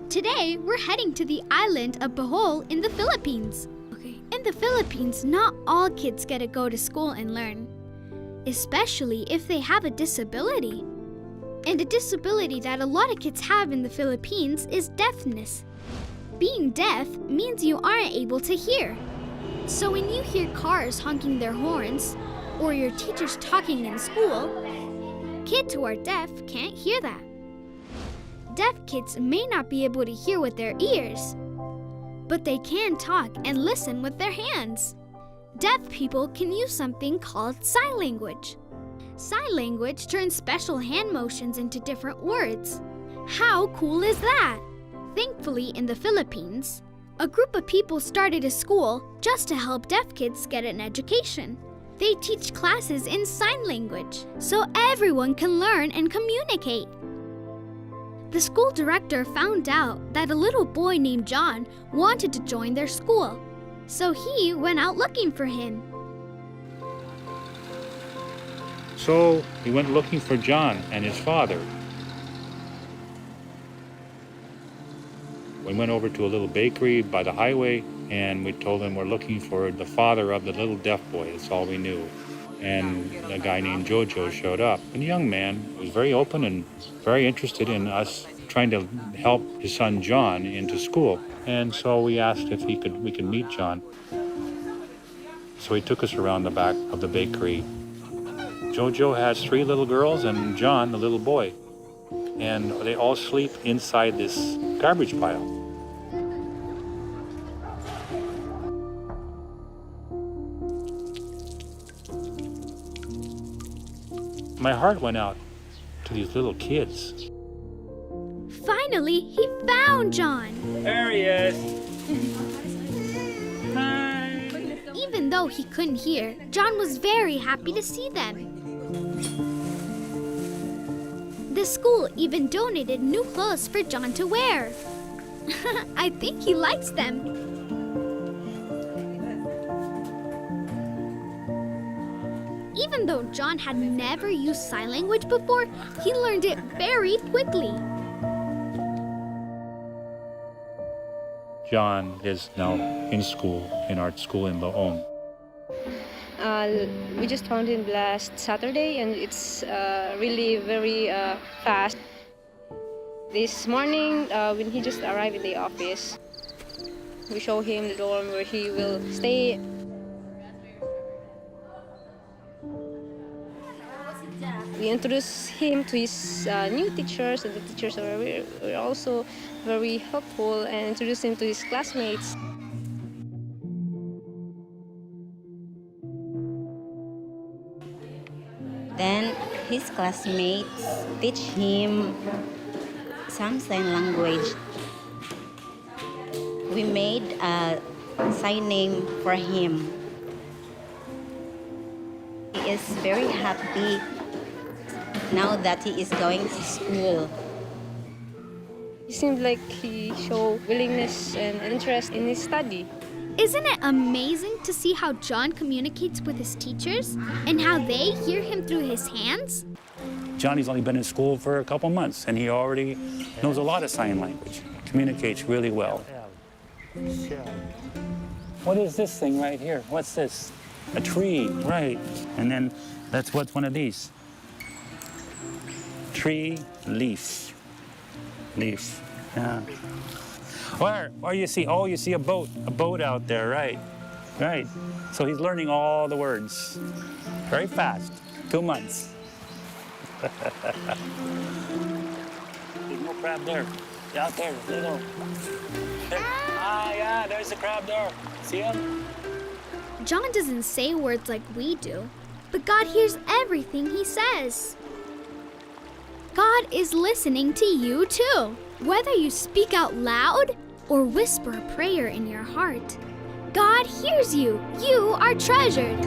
Today, we're heading to the island of Bohol in the Philippines. In the Philippines, not all kids get to go to school and learn, especially if they have a disability. And a disability that a lot of kids have in the Philippines is deafness. Being deaf means you aren't able to hear. So when you hear cars honking their horns, or your teachers talking in school, kids who are deaf can't hear that. Deaf kids may not be able to hear with their ears, but they can talk and listen with their hands. Deaf people can use something called sign language. Sign language turns special hand motions into different words. How cool is that? Thankfully, in the Philippines, a group of people started a school just to help deaf kids get an education. They teach classes in sign language so everyone can learn and communicate. The school director found out that a little boy named John wanted to join their school, so he went out looking for him. So he went looking for John and his father. We went over to a little bakery by the highway and we told them we're looking for the father of the little deaf boy. That's all we knew. And a guy named Jojo showed up. And the young man was very open and very interested in us trying to help his son John into school. And so we asked if we could meet John. So he took us around the back of the bakery. Jojo has 3 little girls and John, the little boy. And they all sleep inside this garbage pile. My heart went out to these little kids. Finally, he found John. There he is. Hi. Even though he couldn't hear, John was very happy to see them. The school even donated new clothes for John to wear. I think he likes them. Even though John had never used sign language before, he learned it very quickly. John is now in school, in art school in Bohol. We just found him last Saturday and it's really very fast. This morning, when he just arrived in the office, we show him the dorm where he will stay. We introduce him to his new teachers, and the teachers were also very helpful, and introduce him to his classmates. Then his classmates teach him some sign language. We made a sign name for him. He is very happy now that he is going to school. It seemed like he showed willingness and interest in his study. Isn't it amazing to see how John communicates with his teachers and how they hear him through his hands? Johnny's only been in school for a couple months and he already knows a lot of sign language, communicates really well. What is this thing right here? What's this? A tree, right. And then what's one of these? Tree, leaf. Leaf, yeah. Or you see a boat out there, right? Right. So he's learning all the words very fast, 2 months. There's no crab there. Yeah, out there, little. There. Yeah, there's a crab there. See him? John doesn't say words like we do, but God hears everything he says. God is listening to you too, whether you speak out loud or whisper a prayer in your heart. God hears you. You are treasured.